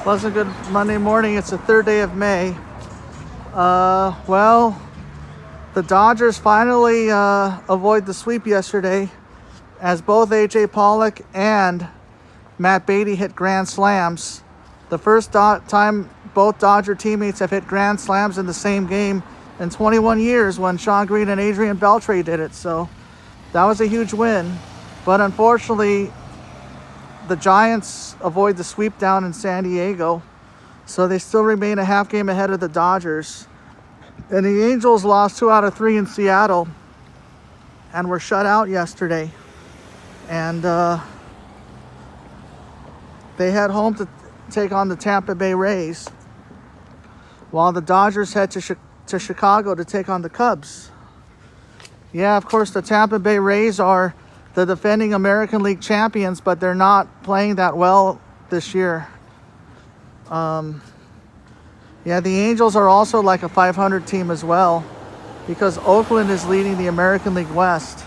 Pleasant good Monday morning. It's the third day of May. Well, the Dodgers finally avoid the sweep yesterday as both A.J. Pollock and Matt Beatty hit grand slams. The first time both Dodger teammates have hit grand slams in the same game in 21 years when Sean Green and Adrian Beltre did it. So that was a huge win. But unfortunately, the Giants avoid the sweep down in San Diego, so they still remain a half game ahead of the Dodgers. And the Angels lost 2 out of 3 in Seattle and were shut out yesterday. And they head home to take on the Tampa Bay Rays, while the Dodgers head to Chicago to take on the Cubs. Yeah, of course, the Tampa Bay Rays are the defending American League champions, but they're not playing that well this year. Yeah, the Angels are also like a 500 team as well, because Oakland is leading the American League West.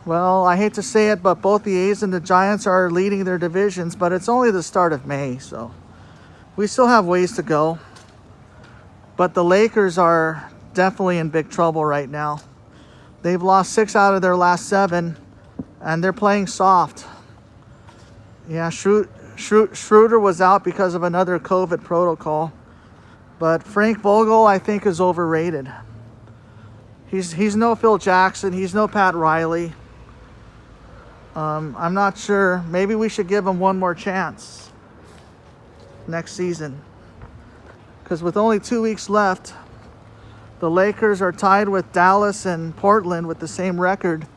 Well, I hate to say it, but both the A's and the Giants are leading their divisions, but it's only the start of May, so we still have ways to go. But the Lakers are definitely in big trouble right now. They've lost 6 out of their last 7, and they're playing soft. Yeah, Schroeder was out because of another COVID protocol. But Frank Vogel, I think, is overrated. He's no Phil Jackson. He's no Pat Riley. I'm not sure. Maybe we should give him one more chance next season. Because with only 2 weeks left, the Lakers are tied with Dallas and Portland with the same record.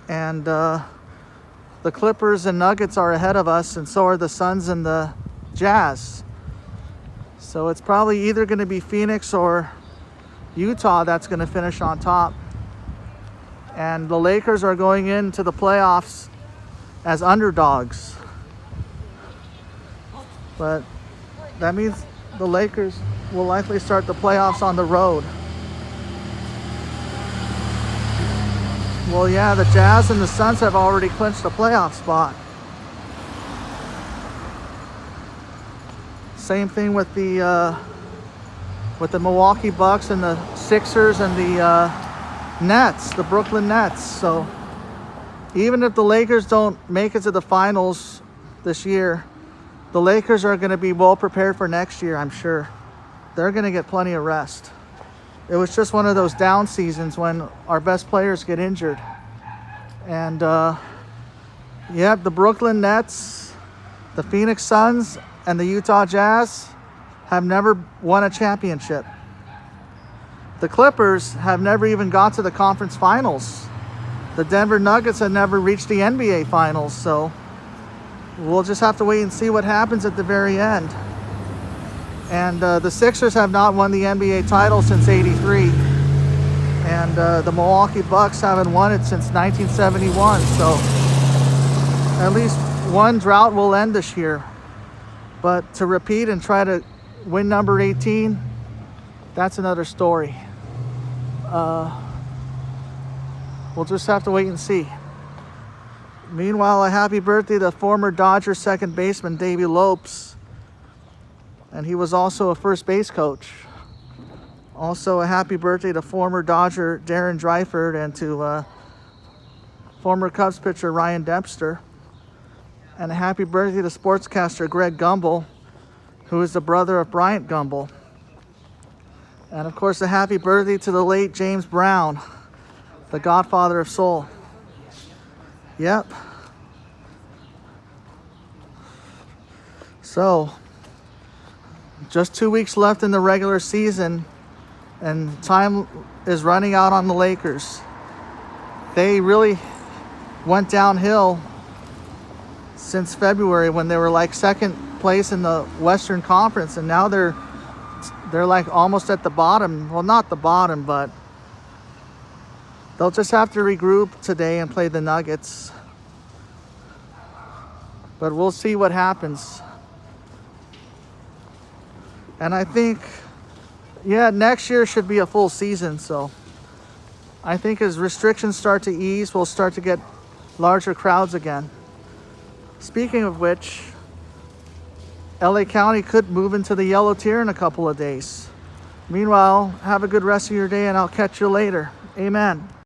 And the Clippers and Nuggets are ahead of us, and so are the Suns and the Jazz. So it's probably either going to be Phoenix or Utah that's going to finish on top. And the Lakers are going into the playoffs as underdogs. But that means the Lakers will likely start the playoffs on the road. Well, yeah, the Jazz and the Suns have already clinched the playoff spot. Same thing with the Milwaukee Bucks and the Sixers and the Nets, the Brooklyn Nets. So even if the Lakers don't make it to the finals this year, the Lakers are going to be well prepared for next year, I'm sure. They're going to get plenty of rest. It was just one of those down seasons when our best players get injured. And, yeah, the Brooklyn Nets, the Phoenix Suns, and the Utah Jazz have never won a championship. The Clippers have never even got to the conference finals. The Denver Nuggets have never reached the NBA finals, so we'll just have to wait and see what happens at the very end. And the Sixers have not won the NBA title since '83. And the Milwaukee Bucks haven't won it since 1971. So at least one drought will end this year. But to repeat and try to win number 18, that's another story. We'll just have to wait and see. Meanwhile, a happy birthday to former Dodger second baseman Davey Lopes. And he was also a first base coach. Also a happy birthday to former Dodger Darren Dreiford and to former Cubs pitcher Ryan Dempster. And a happy birthday to sportscaster Greg Gumbel, who is the brother of Bryant Gumbel. And of course, a happy birthday to the late James Brown, the godfather of soul. Yep. So, just 2 weeks left in the regular season, and time is running out on the Lakers. They really went downhill since February when they were like second place in the Western Conference, and now they're like almost at the bottom. Well, not the bottom, but they'll just have to regroup today and play the Nuggets. But we'll see what happens. And I think, yeah, next year should be a full season, so I think as restrictions start to ease, we'll start to get larger crowds again. Speaking of which, LA County could move into the yellow tier in a couple of days. Meanwhile, have a good rest of your day and I'll catch you later. Amen.